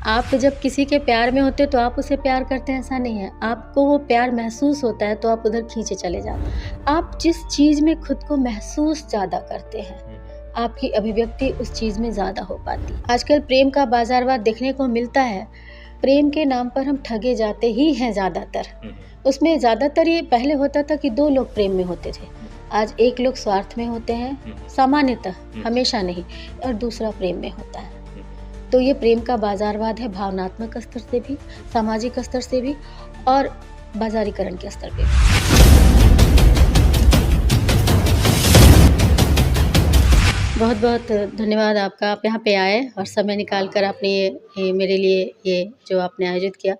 आप जब किसी के प्यार में होते हो तो आप उसे प्यार करते हैं ऐसा नहीं है। आपको वो प्यार महसूस होता है तो आप उधर खींचे चले जाते हैं। आप जिस चीज़ में खुद को महसूस ज़्यादा करते हैं, आपकी अभिव्यक्ति उस चीज़ में ज़्यादा हो पाती है। आजकल प्रेम का बाज़ारवाद देखने को मिलता है। प्रेम के नाम पर हम ठगे जाते ही हैं ज़्यादातर। उसमें ज़्यादातर ये पहले होता था कि 2 लोग प्रेम में होते थे। आज 1 लोग स्वार्थ में होते हैं, सामान्यतः, हमेशा नहीं, और दूसरा प्रेम में होता है। तो ये प्रेम का बाज़ारवाद है, भावनात्मक स्तर से भी, सामाजिक स्तर से भी और बाज़ारीकरण के स्तर पे भी। बहुत-बहुत धन्यवाद आपका, आप यहाँ पे आए और समय निकाल कर आपने ये मेरे लिए ये जो आपने आयोजित किया।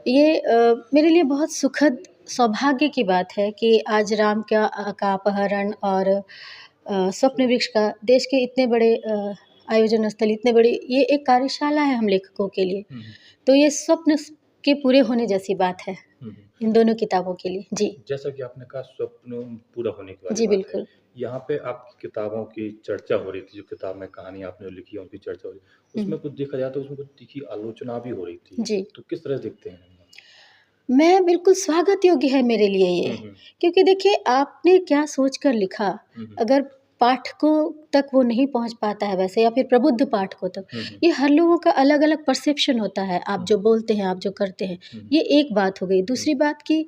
ये मेरे लिए बहुत सुखद सौभाग्य की बात है कि आज राम का अपहरण और स्वप्न वृक्ष का देश के इतने बड़े आयोजन स्थल, इतने बड़ी ये एक कार्यशाला है हम लेखकों के लिए। तो ये स्वप्न के पूरे होने जैसी बात है इन दोनों किताबों के लिए। जी। जैसा कि आपने कहा स्वप्न पूरा होने की वाली जी, बात है। बिल्कुल। यहाँ पे आपकी किताबों की चर्चा हो रही थी, जो किताब में कहानी आपने लिखी है उनकी चर्चा हो रही उसमें कुछ देखा जाए तो उसमें कुछ तीखी आलोचना भी हो रही थी। जी। तो किस तरह देखते हैं? मैं बिल्कुल स्वागत योग्य है मेरे लिए ये, क्योंकि देखिए आपने क्या सोच कर लिखा, अगर पाठकों तक वो नहीं पहुँच पाता है वैसे या फिर प्रबुद्ध पाठकों तक, ये हर लोगों का अलग-अलग परसेप्शन होता है। आप जो बोलते हैं, आप जो करते हैं, ये एक बात हो गई। दूसरी बात कि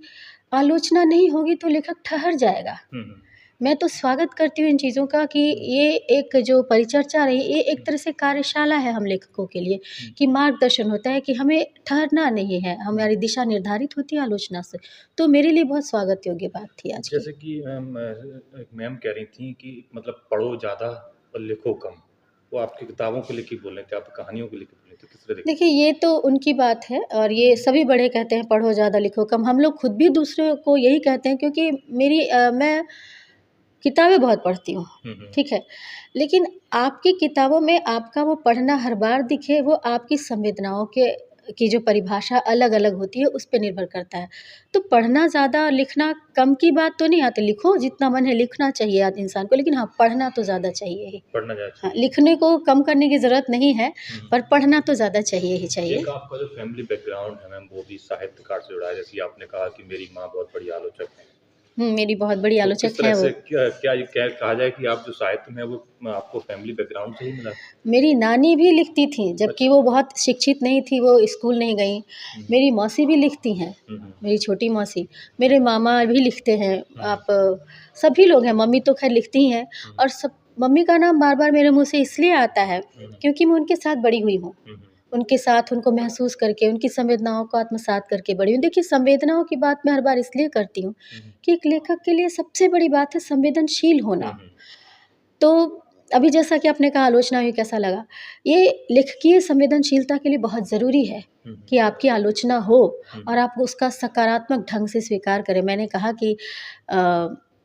आलोचना नहीं होगी तो लेखक ठहर जाएगा। मैं तो स्वागत करती हूँ इन चीज़ों का कि ये एक जो परिचर्चा रही, ये एक तरह से कार्यशाला है हम लेखकों के लिए कि मार्गदर्शन होता है कि हमें ठहरना नहीं है, हमारी दिशा निर्धारित होती है आलोचना से। तो मेरे लिए बहुत स्वागत योग्य बात थी आज की। जैसे कि मैम कह रही थी कि मतलब पढ़ो ज़्यादा और लिखो कम। वो आपकी किताबों को लेके बोल रहे थे, आप कहानियों को लेके बोल रहे थे, किस तरह देखते हैं? देखिए, ये तो उनकी बात है और ये सभी बड़े कहते हैं पढ़ो ज़्यादा लिखो कम। हम लोग खुद भी दूसरों को यही कहते हैं क्योंकि मैं किताबें बहुत पढ़ती हूँ, ठीक है? लेकिन आपकी किताबों में आपका वो पढ़ना हर बार दिखे, वो आपकी संवेदनाओं की जो परिभाषा अलग-अलग होती है, उस पे निर्भर करता है। तो पढ़ना ज़्यादा और लिखना कम की बात तो नहीं आती, लिखो जितना मन है लिखना चाहिए इंसान को, लेकिन हाँ, पढ़ना तो ज़्यादा चाहिए ही। पढ़ना ज़्यादा हाँ, चाहिए। लिखने को कम करने की ज़रूरत नहीं है, पर पढ़ना तो ज़्यादा चाहिए ही चाहिए। एक आपका जो फैमिली बैकग्राउंड है मैम, वो भी साहित्यकार से जुड़ा है। जैसे आपने कहा कि मेरी माँ बहुत बड़ी आलोचक है। मेरी बहुत बड़ी तो किस आलोचक तरह हैं से वो। क्या कहा जाए कि आप जो साहित्य में वो आपको फैमिली बैकग्राउंड से ही मिला? मेरी नानी भी लिखती थी, जबकि वो बहुत शिक्षित नहीं थी, वो स्कूल नहीं गईं। मेरी मौसी भी लिखती हैं, मेरी छोटी मौसी। मेरे मामा भी लिखते हैं। आप सभी लोग हैं, मम्मी तो ख़ैर लिखती ही हैं और सब मम्मी का नाम बार-बार मेरे मुँह से इसलिए आता है क्योंकि मैं उनके साथ बड़ी हुई हूँ। उनके साथ उनको महसूस करके, उनकी संवेदनाओं को आत्मसात करके बड़ी हूँ। देखिए, संवेदनाओं की बात मैं हर बार इसलिए करती हूँ कि एक लेखक के लिए सबसे बड़ी बात है संवेदनशील होना। तो अभी जैसा कि आपने कहा आलोचना हुई कैसा लगा? ये लेखकीय संवेदनशीलता के लिए बहुत ज़रूरी है कि आपकी आलोचना हो और आप उसका सकारात्मक ढंग से स्वीकार करें। मैंने कहा कि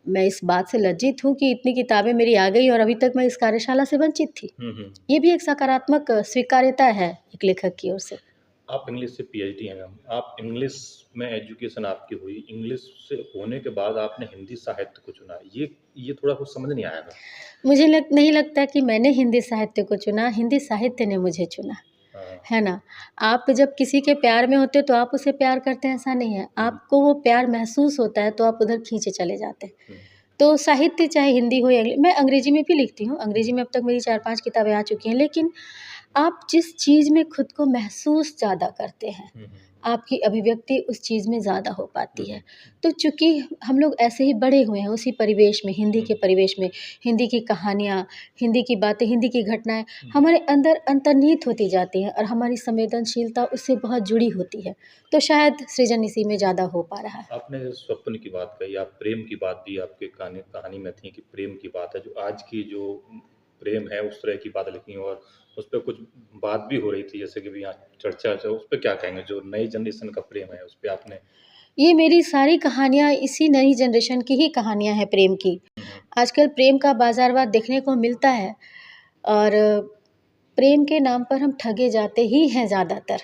मैं इस बात से लज्जित हूँ कि इतनी किताबें मेरी आ गई और अभी तक मैं इस कार्यशाला से वंचित थी। ये भी एक सकारात्मक स्वीकार्यता है एक लेखक की ओर से। आप इंग्लिश से पीएचडी हैं मैम। आप इंग्लिश में एजुकेशन आपकी हुई, इंग्लिश से होने के बाद आपने हिंदी साहित्य को चुना। ये थोड़ा कुछ समझ नहीं आया था। मुझे नहीं लगता कि मैंने हिंदी साहित्य को चुना, हिंदी साहित्य ने मुझे चुना, है ना? आप जब किसी के प्यार में होते हो तो आप उसे प्यार करते हैं ऐसा नहीं है। आपको वो प्यार महसूस होता है तो आप उधर खींचे चले जाते हैं। तो साहित्य चाहे हिंदी हो या मैं अंग्रेजी में भी लिखती हूँ। अंग्रेजी में अब तक मेरी 4-5 किताबें आ चुकी हैं, लेकिन आप जिस चीज़ में खुद को महसूस ज़्यादा करते हैं, आपकी अभिव्यक्ति उस चीज़ में ज़्यादा हो पाती है। तो चूँकि हम लोग ऐसे ही बड़े हुए हैं उसी परिवेश में, हिंदी के परिवेश में, हिंदी की कहानियाँ, हिंदी की बातें, हिंदी की घटनाएँ हमारे अंदर अंतर्निहित होती जाती हैं और हमारी संवेदनशीलता उससे बहुत जुड़ी होती है। तो शायद सृजन इसी में ज़्यादा हो पा रहा है। आपने स्वप्न की बात कही, आप प्रेम की बात भी आपके कहानी में थी कि प्रेम की बात है, जो आज की जो प्रेम है उस तरह की बात लिखी और उस पे कुछ बात भी हो रही थी, जैसे कि अभी यहाँ चर्चा है, उस पे क्या कहेंगे? जो नई जनरेशन का प्रेम है, उस पे आपने ये मेरी सारी कहानियाँ इसी नई जनरेशन की ही कहानियाँ हैं प्रेम की। आजकल प्रेम का बाज़ारवाद देखने को मिलता है और प्रेम के नाम पर हम ठगे जाते ही हैं ज़्यादातर।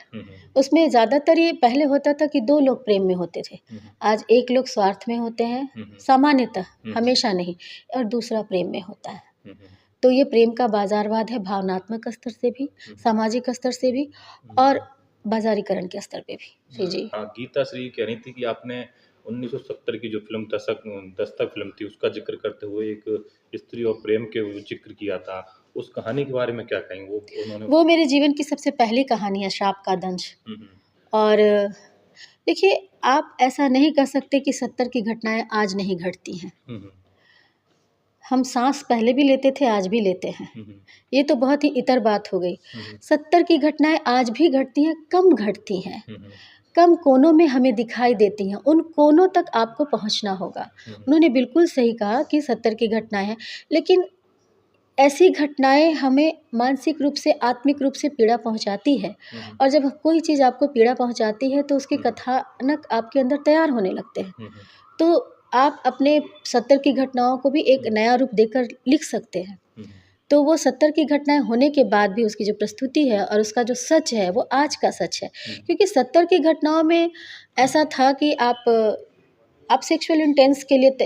उसमें ज़्यादातर ये पहले होता था कि 2 लोग प्रेम में होते थे। आज 1 लोग स्वार्थ में होते हैं, सामान्यतः, हमेशा नहीं, और दूसरा प्रेम में होता है। तो ये प्रेम का बाज़ारवाद है, भावनात्मक स्तर से भी, सामाजिक स्तर से भी और बाज़ारीकरण के स्तर पे भी। जी। हाँ, गीता श्री कह रही थी कि आपने 1970 की जो फ़िल्म दस्तक फ़िल्म थी, उसका ज़िक्र करते हुए एक स्त्री और प्रेम के वो ज़िक्र किया था। उस कहानी के बारे में क्या कहेंगे? वो उन्होंने वो मेरे जीवन की सबसे पहली कहानी है, श्राप का दंश। हुँ, हुँ। और देखिए, आप ऐसा नहीं कह सकते कि 70 की घटनाएँ आज नहीं घटती हैं। हुँ, हुँ। हम साँस पहले भी लेते थे, आज भी लेते हैं। हुँ, हुँ। ये तो बहुत ही इतर बात हो गई। हुँ, हुँ। 70 की घटनाएँ आज भी घटती हैं, कम घटती हैं। हुँ, हुँ। कम कोनों में हमें दिखाई देती हैं, उन कोनों तक आपको पहुँचना होगा। हुँ, हुँ। उन्होंने बिल्कुल सही कहा कि 70 की घटनाएँ हैं, लेकिन ऐसी घटनाएँ हमें मानसिक रूप से, आत्मिक रूप से पीड़ा पहुँचाती है। हुँ, हुँ। और जब कोई चीज़ आपको पीड़ा पहुँचाती है, तो उसके हुँ, हुँ। कथानक आपके अंदर तैयार होने लगते हैं। हुँ, हुँ। तो आप अपने 70 की घटनाओं को भी एक हुँ। नया रूप देकर लिख सकते हैं। हुँ, हुँ। तो वो 70 की घटनाएँ होने के बाद भी उसकी जो प्रस्तुति है और उसका जो सच है, वो आज का सच है। हुँ। क्योंकि 70 की घटनाओं में ऐसा था कि आप सेक्सुअल इंटेंस के लिए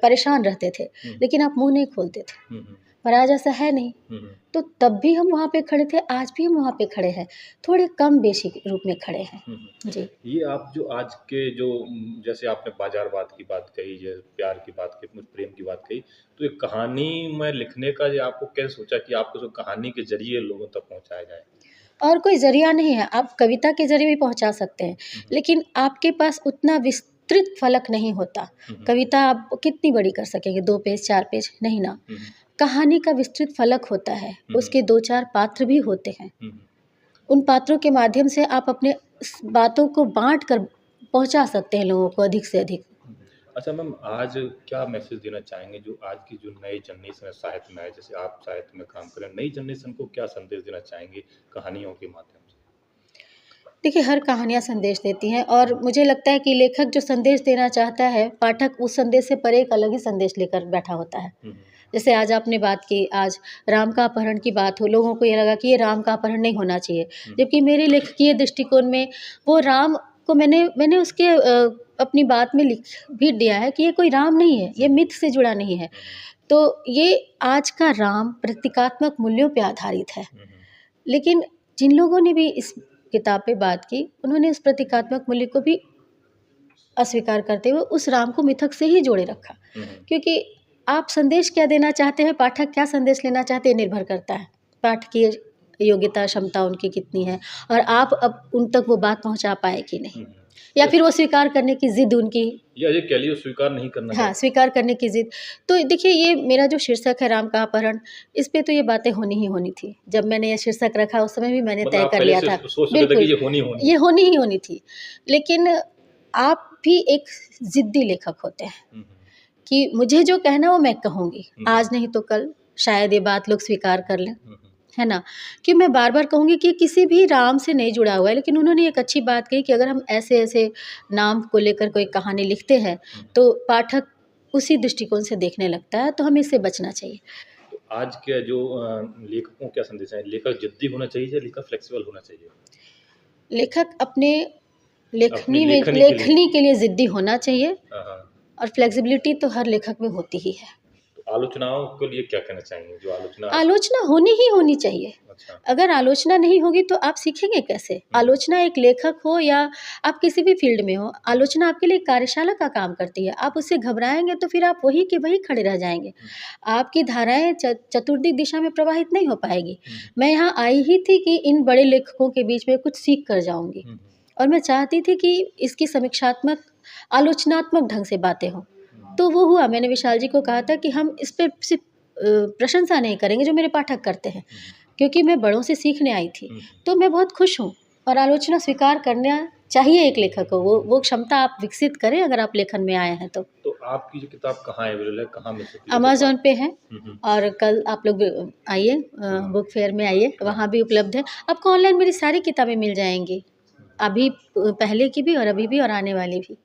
परेशान रहते थे, हुँ। लेकिन आप मुँह नहीं खोलते थे। हुँ, हुँ। पर आज ऐसा है नहीं। हुँ, हुँ। तो तब भी हम वहाँ पे खड़े थे, आज भी हम वहाँ पे खड़े हैं। थोड़े कम बेशी रूप में खड़े हैं। हुँ, हुँ। जी। ये आप जो आज के जो जैसे आपने बाज़ारवाद की बात कही, ज प्यार की बात कही, प्रेम की बात कही, तो ये कहानी में लिखने का ये आपको कैसे सोचा कि आपको जो कहानी के ज़रिए लोगों तक पहुँचाया जाए? और कोई ज़रिया नहीं है, आप कविता के ज़रिए भी पहुँचा सकते हैं, हुँ, हुँ। लेकिन आपके पास उतना विस्तृत फलक नहीं होता। हुँ, हुँ। कविता आप कितनी बड़ी कर सकेंगे, 2 पेज, 4 पेज? नहीं ना। हुँ, हुँ। कहानी का विस्तृत फलक होता है, हुँ, हुँ। उसके 2-4 पात्र भी होते हैं। हुँ, हुँ। उन पात्रों के माध्यम से आप अपने बातों को बाँट कर पहुँचा सकते हैं लोगों को अधिक से अधिक। हुँ। अच्छा मैम, आज क्या मैसेज देना चाहेंगे जो आज की जो नई जनरेशन है साहित्य में है, जैसे आप साहित्य में काम कर रहे हैं, नई जनरेशन को क्या संदेश देना चाहेंगे कहानियों के माध्यम से? देखिए, हर कहानियाँ संदेश देती हैं और मुझे लगता है कि लेखक जो संदेश देना चाहता है, पाठक उस संदेश से परे एक अलग ही संदेश लेकर बैठा होता है। हुँ, हुँ। जैसे आज आपने बात की, आज राम का अपहरण की बात हो, लोगों को ये लगा कि ये राम का अपहरण नहीं होना चाहिए। हुँ। जबकि मेरे लेखकीय दृष्टिकोण में वो राम को मैंने उसके अपनी बात में लिख भी दिया है कि ये कोई राम नहीं है, ये मिथ से जुड़ा नहीं है। हुँ, हुँ। तो ये आज का राम प्रतीकात्मक मूल्यों पे आधारित है। हुँ, हुँ। लेकिन जिन लोगों ने भी इस किताब पे बात की, उन्होंने इस प्रतीकात्मक मूल्य को भी अस्वीकार करते हुए उस राम को मिथक से ही जोड़े रखा। हुँ, हुँ। क्योंकि आप संदेश क्या देना चाहते हैं, पाठक क्या संदेश लेना चाहते हैं, निर्भर करता है। पाठकीय योग्यता, क्षमता उनकी कितनी है और आप अब उन तक वो बात पहुँचा पाए कि नहीं। हुँ, हुँ। या फिर वो स्वीकार करने की ज़िद उनकी, या ये कह लीजिए स्वीकार नहीं करना हाँ, चाहते। स्वीकार करने की ज़िद। तो देखिए, ये मेरा जो शीर्षक है राम का अपहरण, इस पे तो ये बातें होनी ही होनी थी। जब मैंने ये शीर्षक रखा उस समय भी मैंने मतलब तय आप कर पहले लिया से था। सोच चुके थे कि बिल्कुल, ये होनी होनी ये है। होनी ही होनी थी। लेकिन आप भी एक ज़िद्दी लेखक होते हैं हुँ, हुँ। कि मुझे जो कहना है वो मैं कहूँगी। हुँ। आज नहीं तो कल शायद ये बात लोग स्वीकार कर लें, हुँ, हुँ। है ना? कि मैं बार-बार कहूँगी कि किसी भी राम से नहीं जुड़ा हुआ है, लेकिन उन्होंने एक अच्छी बात कही कि अगर हम ऐसे-ऐसे नाम को लेकर कोई कहानी लिखते हैं, हुँ। तो पाठक उसी दृष्टिकोण से देखने लगता है, तो हमें इससे बचना चाहिए। तो आज के जो लेखकों को क्या संदेश है? लेखक ज़िद्दी होना चाहिए या लेखक फ्लेक्सिबल होना चाहिए? लेखक अपने अपनी लेखनी के लिए। लेखनी के लिए ज़िद्दी होना चाहिए हाँ, हाँ। और फ्लेक्सिबिलिटी तो हर लेखक में होती ही है। तो आलोचनाओं के लिए क्या कहना चाहेंगे? जो आलोचना आलोचना होनी ही होनी चाहिए। अच्छा। अगर आलोचना नहीं होगी तो आप सीखेंगे कैसे? हुँ। आलोचना एक लेखक हो या आप किसी भी फ़ील्ड में हो, आलोचना आपके लिए एक कार्यशाला का काम करती है। आप उससे घबराएँगे तो फिर आप वहीं के वहीं खड़े रह जाएँगे। हुँ। आपकी धाराएँ चतुर्दिक दिशा में प्रवाहित नहीं हो पाएगी। हुँ। मैं यहाँ आई ही थी कि इन बड़े लेखकों के बीच में कुछ सीख कर जाऊँगी हुँ, हुँ। और मैं चाहती थी कि इसकी समीक्षात्मक, आलोचनात्मक ढंग से बातें हों। हुँ। तो वो हुआ, मैंने विशाल जी को कहा था कि हम इस पे सिर्फ़ प्रशंसा नहीं करेंगे जो मेरे पाठक करते हैं, हुँ। क्योंकि मैं बड़ों से सीखने आई थी। हुँ। तो मैं बहुत खुश हूँ और आलोचना स्वीकार करना चाहिए एक लेखक को। वो क्षमता आप विकसित करें अगर आप लेखन में आए हैं तो। तो आपकी जो किताब कहाँ अवेलेबल है? कहाँ मिल सकती है अमेज़न दुकान? पे है हुँ, हुँ। और कल आप लोग आइए, हाँ। बुक फेयर में आइए, वहाँ भी उपलब्ध है। आपको ऑनलाइन मेरी सारी किताबें मिल जाएँगी। अभी पहले की भी और अभी भी और आने वाली भी।